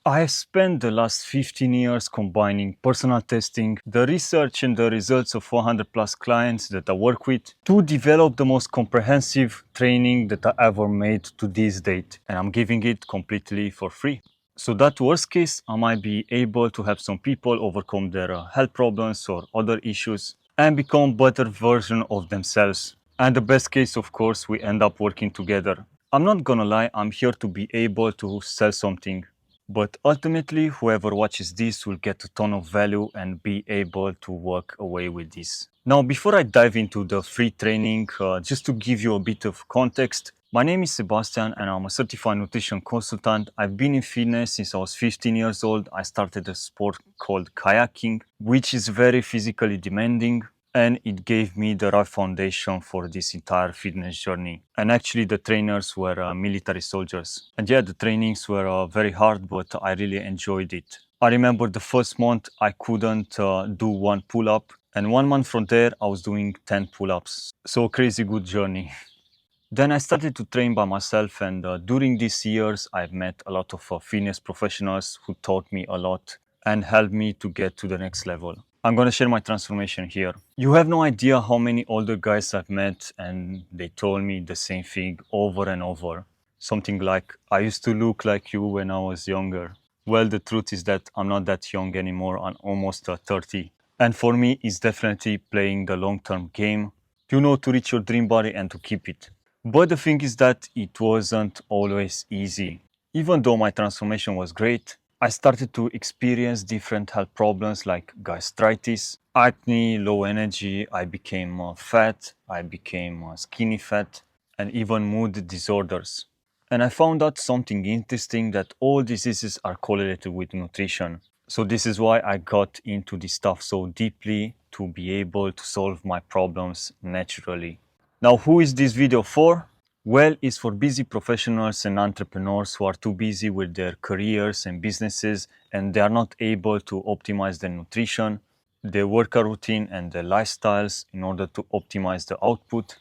I have spent the last 15 years combining personal testing, the research and the results of 400 plus clients that I work with to develop the most comprehensive training that I ever made to this date. And I'm giving it completely for free. So that worst case, I might be able to help some people overcome their health problems or other issues and become better version of themselves. And the best case, of course, we end up working together. I'm not gonna lie, I'm here to be able to sell something. But ultimately, whoever watches this will get a ton of value and be able to walk away with this. Now, before I dive into the free training, just to give you a bit of context, my name is Sebastian and I'm a certified nutrition consultant. I've been in fitness since I was 15 years old. I started a sport called kayaking, which is very physically demanding, and it gave me the right foundation for this entire fitness journey. And actually, the trainers were military soldiers. And yeah, the trainings were very hard, but I really enjoyed it. I remember the first month I couldn't do one pull up, and 1 month from there, I was doing 10 pull ups. So, a crazy good journey. Then I started to train by myself, and during these years, I've met a lot of fitness professionals who taught me a lot and helped me to get to the next level. I'm gonna share my transformation here. You have no idea how many older guys I've met, and they told me the same thing over and over. Something like, I used to look like you when I was younger. Well, the truth is that I'm not that young anymore. I'm almost 30. And for me, it's definitely playing the long-term game, to reach your dream body and to keep it. But the thing is that it wasn't always easy. Even though my transformation was great, I started to experience different health problems like gastritis, acne, low energy. I became fat, I became skinny fat, and even mood disorders. And I found out something interesting, that all diseases are correlated with nutrition. So this is why I got into this stuff so deeply, to be able to solve my problems naturally. Now, who is this video for? Well, it's for busy professionals and entrepreneurs who are too busy with their careers and businesses, and they are not able to optimize their nutrition, their workout routine, and their lifestyles in order to optimize the output.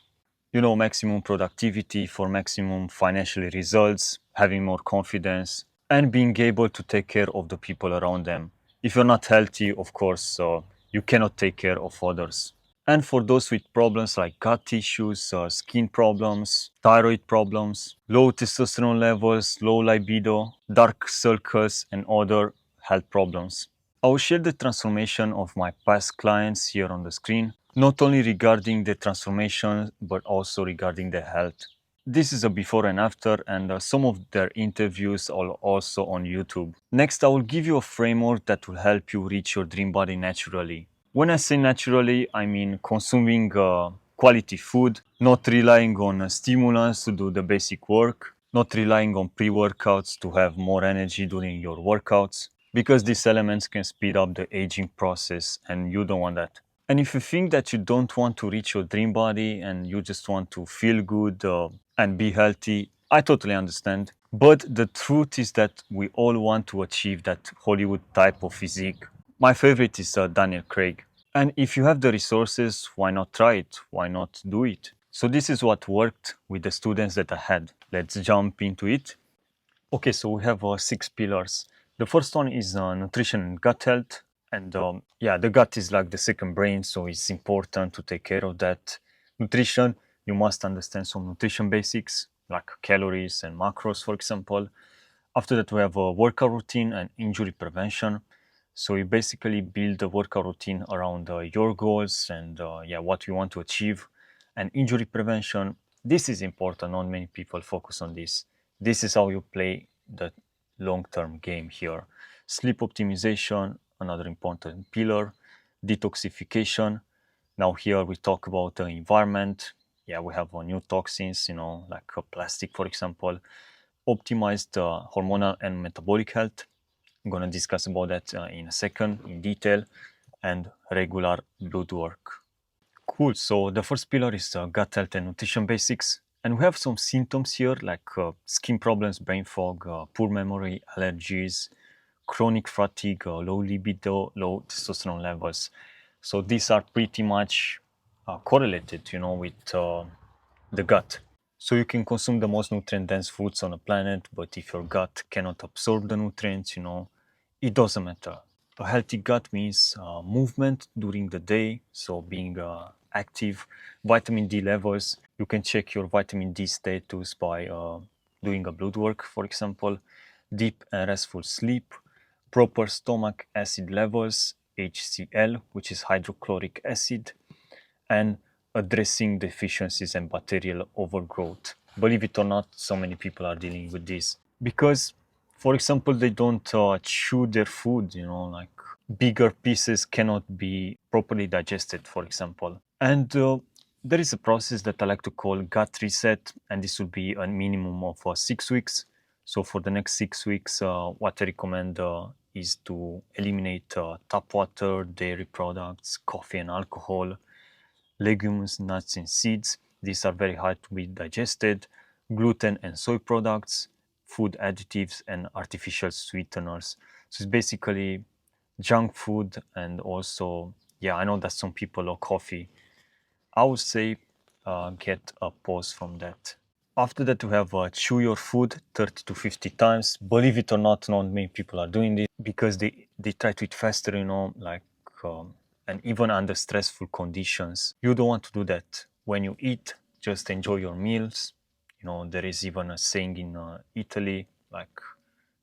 Maximum productivity for maximum financial results, having more confidence, and being able to take care of the people around them. If you're not healthy, of course, you cannot take care of others. And for those with problems like gut issues, skin problems, thyroid problems, low testosterone levels, low libido, dark circles, and other health problems. I will share the transformation of my past clients here on the screen, not only regarding the transformation, but also regarding their health. This is a before and after, and some of their interviews are also on YouTube. Next, I will give you a framework that will help you reach your dream body naturally. When I say naturally, I mean consuming quality food, not relying on stimulants to do the basic work, not relying on pre-workouts to have more energy during your workouts, because these elements can speed up the aging process and you don't want that. And if you think that you don't want to reach your dream body and you just want to feel good and be healthy, I totally understand. But the truth is that we all want to achieve that Hollywood type of physique. My favorite is Daniel Craig. And if you have the resources, why not try it? Why not do it? So this is what worked with the students that I had. Let's jump into it. Okay, so we have 6 pillars. The first one is nutrition and gut health. And yeah, the gut is like the second brain, so it's important to take care of that. Nutrition, you must understand some nutrition basics, like calories and macros, for example. After that, we have a workout routine and injury prevention. So you basically build the workout routine around your goals and yeah, what you want to achieve. And injury prevention, this is important. Not many people focus on this. This is how you play the long-term game here. Sleep optimization, another important pillar. Detoxification. Now here we talk about the environment. Yeah, we have new toxins, like plastic, for example. Optimized hormonal and metabolic health. I'm going to discuss about that in a second in detail, and regular blood work. Cool. So the first pillar is gut health and nutrition basics. And we have some symptoms here like skin problems, brain fog, poor memory, allergies, chronic fatigue, low libido, low testosterone levels. So these are pretty much correlated, with the gut. So you can consume the most nutrient-dense foods on the planet, but if your gut cannot absorb the nutrients, it doesn't matter. A healthy gut means movement during the day, so being active. Vitamin D levels, you can check your vitamin D status by doing a blood work, for example. Deep and restful sleep, proper stomach acid levels, HCl, which is hydrochloric acid, and addressing deficiencies and bacterial overgrowth. Believe it or not, so many people are dealing with this because, for example, they don't chew their food, like bigger pieces cannot be properly digested, for example. And there is a process that I like to call gut reset, and this will be a minimum of 6 weeks. So for the next 6 weeks, what I recommend is to eliminate tap water, dairy products, coffee and alcohol, legumes, nuts, and seeds. These are very hard to be digested. Gluten and soy products, food additives, and artificial sweeteners. So it's basically junk food, and also, yeah, I know that some people love coffee. I would say get a pause from that. After that, we have chew your food 30 to 50 times. Believe it or not many people are doing this because they try to eat faster, like, and even under stressful conditions. You don't want to do that. When you eat, just enjoy your meals. There is even a saying in Italy, like,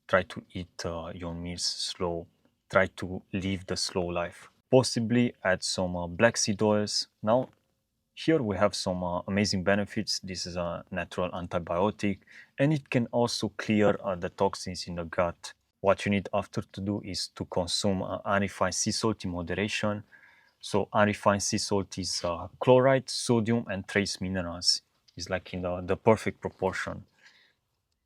try to eat your meals slow. Try to live the slow life. Possibly add some black seed oils. Now, here we have some amazing benefits. This is a natural antibiotic, and it can also clear the toxins in the gut. What you need after to do is to consume unrefined sea salt in moderation. So unrefined sea salt is chloride, sodium, and trace minerals. It's like in the perfect proportion.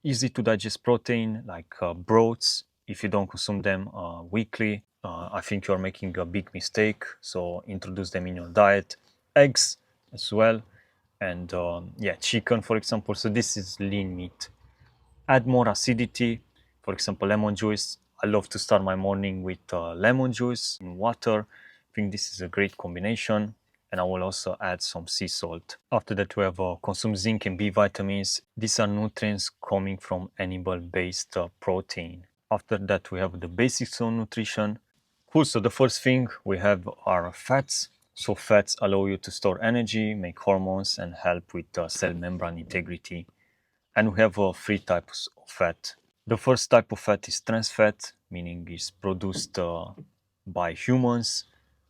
Easy to digest protein like broths. If you don't consume them weekly, I think you're making a big mistake. So introduce them in your diet. Eggs as well, and yeah, chicken, for example. So this is lean meat. Add more acidity, for example, lemon juice. I love to start my morning with lemon juice in water. I think this is a great combination, and I will also add some sea salt. After that, we have consume zinc and B vitamins. These are nutrients coming from animal-based protein. After that, we have the basics of nutrition. Cool. So the first thing we have are fats. So fats allow you to store energy, make hormones, and help with cell membrane integrity. And we have three types of fat. The first type of fat is trans fat, meaning it's produced by humans.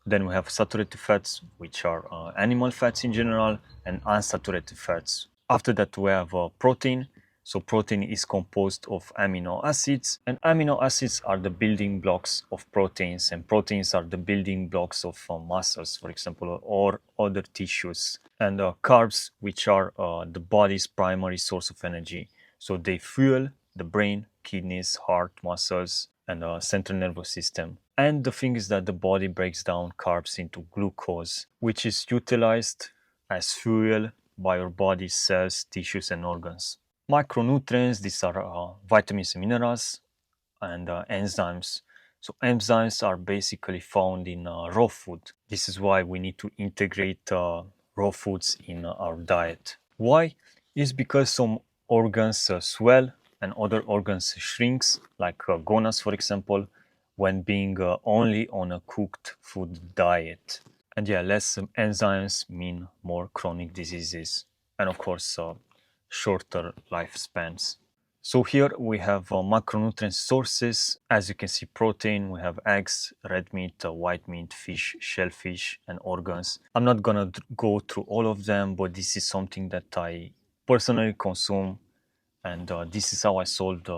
Then we have saturated fats, which are animal fats in general, and unsaturated fats. After that, we have protein. So protein is composed of amino acids, and amino acids are the building blocks of proteins, and proteins are the building blocks of muscles, for example, or other tissues. And carbs, which are the body's primary source of energy. So they fuel the brain, kidneys, heart, muscles, and central nervous system. And the thing is that the body breaks down carbs into glucose, which is utilized as fuel by your body's cells, tissues, and organs. Micronutrients, these are vitamins and minerals, and enzymes. So enzymes are basically found in raw food. This is why we need to integrate raw foods in our diet. Why? Is because some organs swell and other organs shrinks, like gonads, for example, when being only on a cooked food diet. And yeah, less enzymes mean more chronic diseases, and of course, shorter lifespans. So here we have macronutrient sources. As you can see, protein, we have eggs, red meat, white meat, fish, shellfish, and organs. I'm not gonna go through all of them, but this is something that I personally consume, and this is how I solved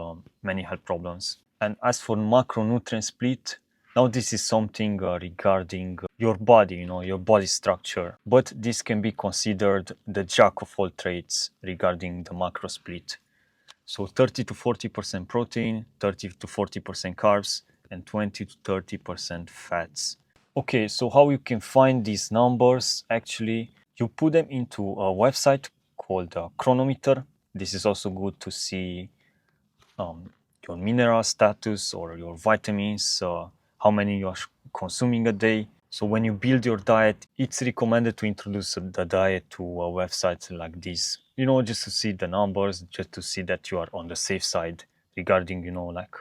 many health problems. And as for macronutrient split, now this is something regarding your body, your body structure. But this can be considered the jack of all trades regarding the macro split. So 30 to 40% protein, 30 to 40% carbs, and 20 to 30% fats. Okay, so how you can find these numbers? Actually, you put them into a website called Chronometer. This is also good to see your mineral status or your vitamins, how many you are consuming a day. So when you build your diet, it's recommended to introduce the diet to a website like this. just to see the numbers, just to see that you are on the safe side regarding, like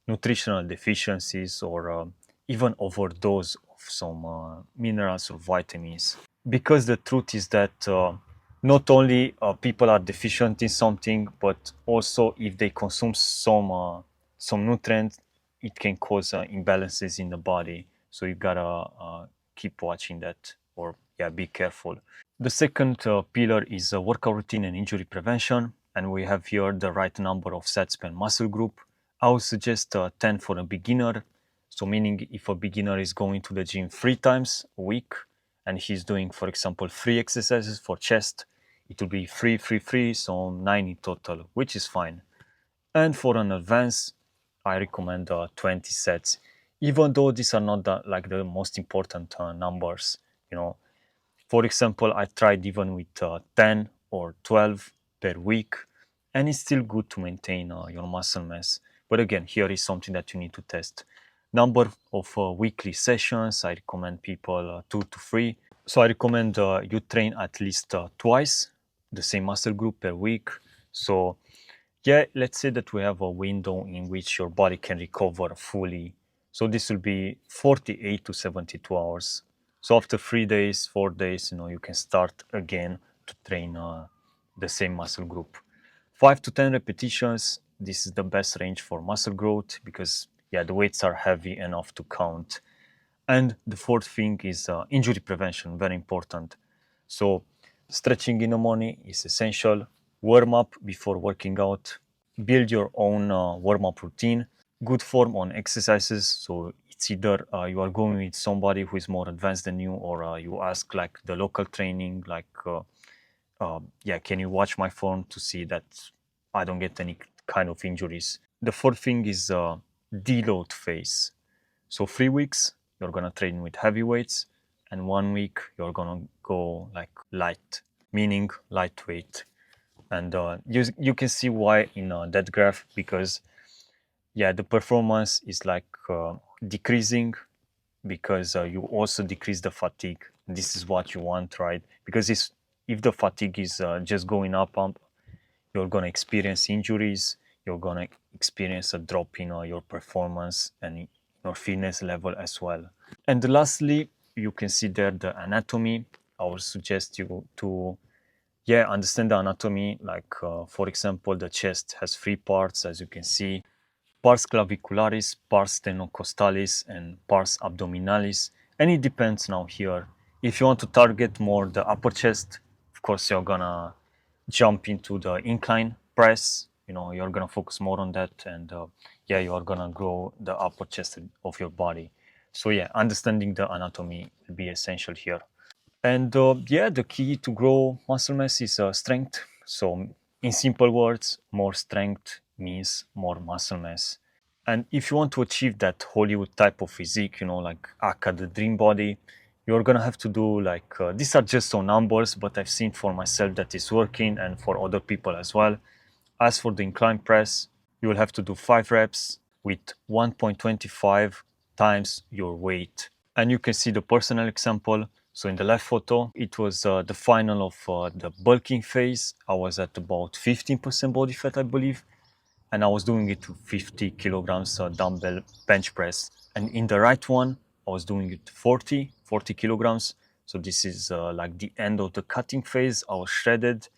nutritional deficiencies or even overdose of some minerals or vitamins. Because the truth is that not only people are deficient in something, but also if they consume some nutrients, it can cause imbalances in the body. So you gotta keep watching that, or yeah, be careful. The second pillar is workout routine and injury prevention, and we have here the right number of sets per muscle group. I would suggest 10 for a beginner. So meaning if a beginner is going to the gym 3 times a week and he's doing, for example, 3 exercises for chest, it will be 3, 3, 3, so 9 in total, which is fine. And for an advanced, I recommend 20 sets, even though these are not like the most important numbers. You know, for example, I tried even with 10 or 12 per week, and it's still good to maintain your muscle mass. But again, here is something that you need to test. Number of weekly sessions, I recommend people 2 to 3. So I recommend you train at least twice the same muscle group per week. So yeah, let's say that we have a window in which your body can recover fully. So this will be 48 to 72 hours. So after 3 days, 4 days, you can start again to train the same muscle group. 5 to 10 repetitions. This is the best range for muscle growth because yeah, the weights are heavy enough to count. And the fourth thing is injury prevention, very important. So stretching in the morning is essential. Warm up before working out. Build your own warm up routine. Good form on exercises. So it's either you are going with somebody who is more advanced than you, or you ask like the local training, like, yeah, can you watch my form to see that I don't get any kind of injuries? The fourth thing is deload phase. So 3 weeks, you're gonna train with heavy weights, and 1 week you're gonna go like light, meaning lightweight. And you can see why in that graph, because yeah, the performance is like decreasing because you also decrease the fatigue. This is what you want, right? Because if the fatigue is just going up, you're gonna experience injuries. You're gonna experience a drop in your performance and your fitness level as well. And lastly, you can see there the anatomy. I would suggest you to yeah, understand the anatomy. Like for example, the chest has 3 parts, as you can see: pars clavicularis, pars stenocostalis, and pars abdominalis. And it depends now here. If you want to target more the upper chest, of course you're gonna jump into the incline press. You're gonna focus more on that, and yeah, you're gonna grow the upper chest of your body. So yeah, understanding the anatomy will be essential here. And yeah, the key to grow muscle mass is strength. So, in simple words, more strength means more muscle mass. And if you want to achieve that Hollywood type of physique, like Aka, the dream body, you're gonna have to do like these are just some numbers, but I've seen for myself that is working and for other people as well. As for the incline press, you will have to do 5 reps with 1.25 times your weight. And you can see the personal example. So in the left photo, it was the final of the bulking phase. I was at about 15% body fat, I believe, and I was doing it to 50 kilograms dumbbell bench press. And in the right one, I was doing it 40 kilograms. So this is like the end of the cutting phase. I was shredded,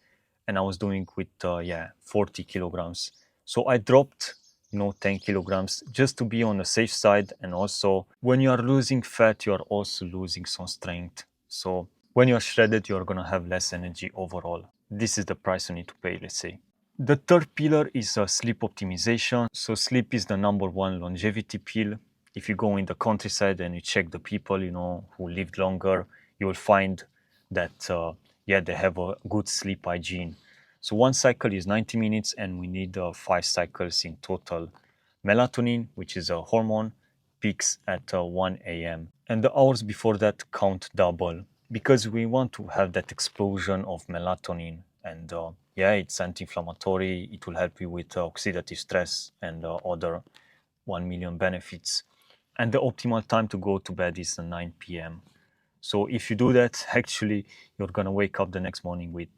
and I was doing with yeah, 40 kilograms. So I dropped 10 kilograms just to be on the safe side. And also when you are losing fat, you are also losing some strength. So when you are shredded, you're gonna have less energy overall. This is the price you need to pay, let's say. The third pillar is sleep optimization. So sleep is the number one longevity pill. If you go in the countryside and you check the people, who lived longer, you will find that yeah, they have a good sleep hygiene. So one cycle is 90 minutes, and we need 5 cycles in total. Melatonin, which is a hormone, peaks at 1 a.m. And the hours before that count double because we want to have that explosion of melatonin. And yeah, it's anti-inflammatory. It will help you with oxidative stress and other 1 million benefits. And the optimal time to go to bed is 9 p.m. So if you do that, actually, you're gonna wake up the next morning with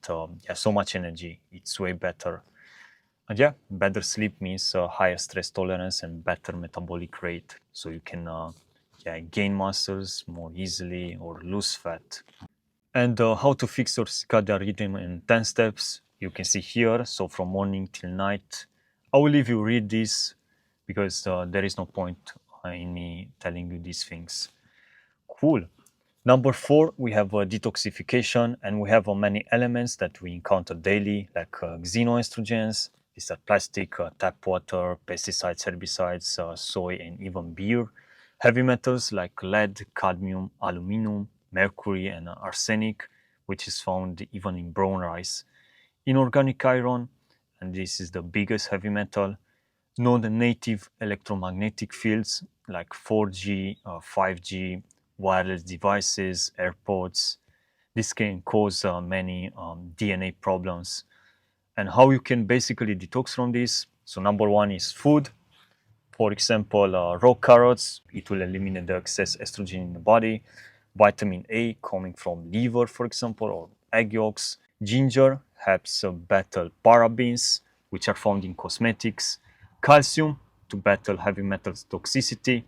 so much energy. It's way better. And yeah, better sleep means higher stress tolerance and better metabolic rate. So you can gain muscles more easily or lose fat. And how to fix your circadian rhythm in 10 steps, you can see here. So from morning till night, I will leave you read this because there is no point in me telling you these things. Cool. Number 4, we have detoxification, and we have many elements that we encounter daily, like xenoestrogens. These are plastic, tap water, pesticides, herbicides, soy, and even beer. Heavy metals like lead, cadmium, aluminum, mercury, and arsenic, which is found even in brown rice. Inorganic iron, and this is the biggest heavy metal. Non-native electromagnetic fields like 4G, 5G, wireless devices, AirPods. This can cause many DNA problems. And how you can basically detox from this? So number 1 is food. For example, raw carrots, it will eliminate the excess estrogen in the body. Vitamin A coming from liver, for example, or egg yolks. Ginger helps battle parabens, which are found in cosmetics. Calcium to battle heavy metals toxicity.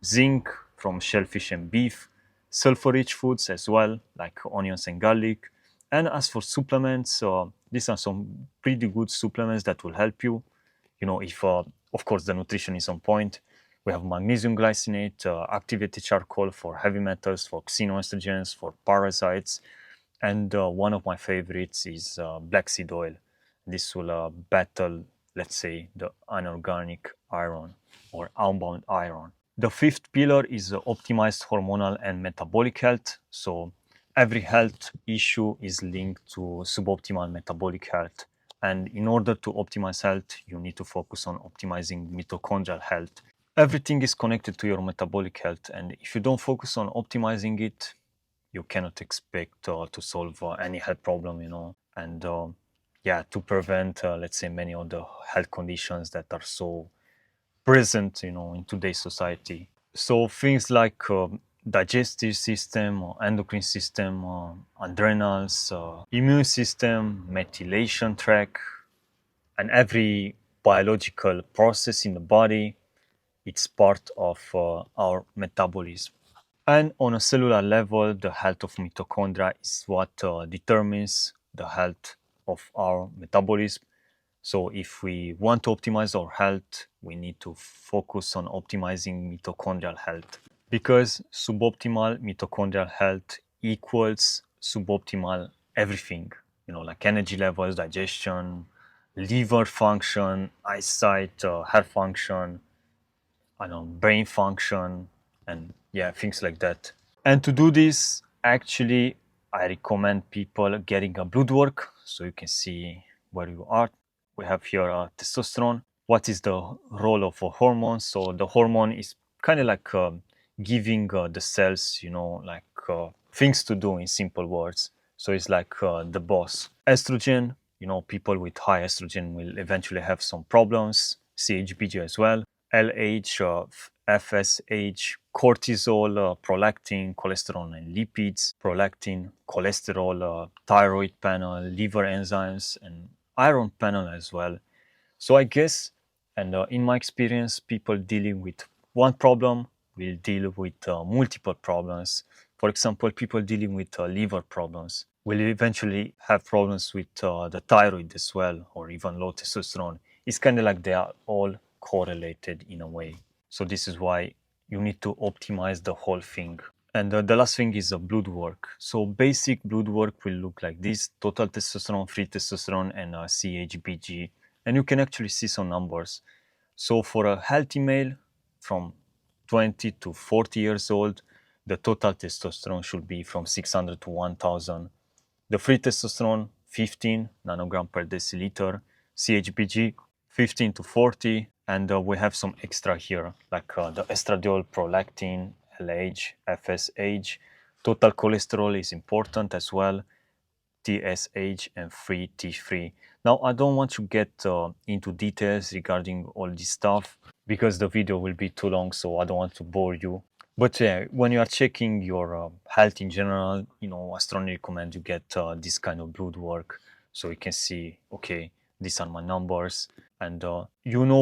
Zinc from shellfish and beef. Sulfur-rich foods as well, like onions and garlic. And as for supplements, these are some pretty good supplements that will help you. You know, if of course the nutrition is on point. We have magnesium glycinate, activated charcoal for heavy metals, for xenoestrogens, for parasites, and one of my favorites is black seed oil. This will battle, let's say, the inorganic iron or outbound iron. The fifth pillar is optimized hormonal and metabolic health. So every health issue is linked to suboptimal metabolic health. And in order to optimize health, you need to focus on optimizing mitochondrial health. Everything is connected to your metabolic health. And if you don't focus on optimizing it, you cannot expect to solve any health problem, you know. And to prevent, let's say, many of the health conditions that are so present, you know, in today's society. So things like digestive system, or endocrine system, adrenals, immune system, methylation tract, and every biological process in the body, it's part of our metabolism. And on a cellular level, the health of mitochondria is what determines the health of our metabolism. So if we want to optimize our health, we need to focus on optimizing mitochondrial health, because suboptimal mitochondrial health equals suboptimal everything, you know, like energy levels, digestion, liver function, eyesight, hair function, I don't know, brain function, and things like that. And to do this, actually, I recommend people getting a blood work so you can see where you are. We have here testosterone. What is the role of a hormone? So the hormone is kind of like giving the cells, you know, like things to do in simple words. So it's like the boss. Estrogen, you know, people with high estrogen will eventually have some problems. CHBG as well. LH, FSH, cortisol, prolactin, cholesterol and lipids, prolactin, cholesterol, thyroid panel, liver enzymes, and iron panel as well. So I guess, and in my experience, people dealing with one problem will deal with multiple problems. For example, people dealing with liver problems will eventually have problems with the thyroid as well, or even low testosterone. It's kind of like they are all correlated in a way. So this is why you need to optimize the whole thing. And the last thing is blood work. So basic blood work will look like this: total testosterone, free testosterone, and CHBG. And you can actually see some numbers. So for a healthy male from 20 to 40 years old, the total testosterone should be from 600 to 1000. The free testosterone, 15 nanogram per deciliter. CHBG, 15 to 40. And we have some extra here, like the estradiol, prolactin, LH, FSH. Total cholesterol is important as well. TSH and free T3. Now, I don't want to get into details regarding all this stuff because the video will be too long, so I don't want to bore you. But yeah, when you are checking your health in general, I strongly recommend you get this kind of blood work so you can see, okay, these are my numbers, and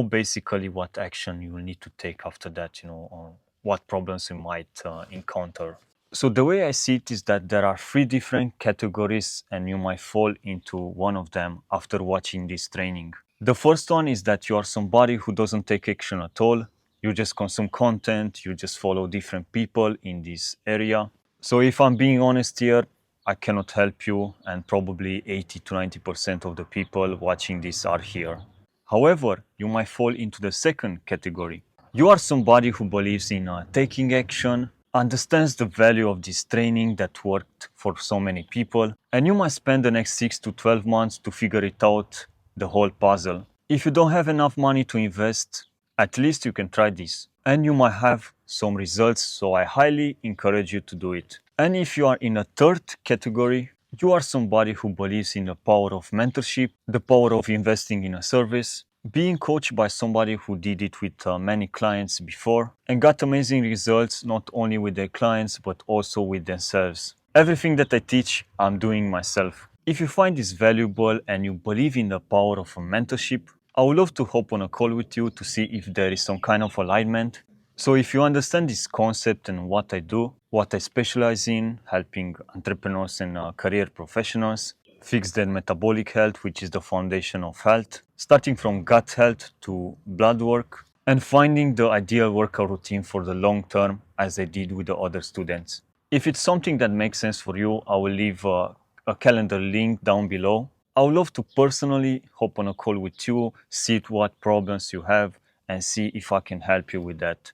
basically what action you will need to take after that, on what problems you might encounter. So the way I see it is that there are three different categories, and you might fall into one of them after watching this training. The first one is that you are somebody who doesn't take action at all. You just consume content, you just follow different people in this area. So if I'm being honest here, I cannot help you, and probably 80 to 90% of the people watching this are here. However, you might fall into the second category. You are somebody who believes in taking action, understands the value of this training that worked for so many people, and you might spend the next 6 to 12 months to figure it out, the whole puzzle. If you don't have enough money to invest, at least you can try this. And you might have some results, so I highly encourage you to do it. And if you are in a third category, you are somebody who believes in the power of mentorship, the power of investing in a service, being coached by somebody who did it with many clients before and got amazing results not only with their clients but also with themselves. Everything that I teach, I'm doing myself. If you find this valuable and you believe in the power of a mentorship, I would love to hop on a call with you to see if there is some kind of alignment. So if you understand this concept and what I do, what I specialize in, helping entrepreneurs and career professionals fix their metabolic health, which is the foundation of health, starting from gut health to blood work, and finding the ideal workout routine for the long term as I did with the other students. If it's something that makes sense for you, I will leave a calendar link down below. I would love to personally hop on a call with you, see what problems you have, and see if I can help you with that.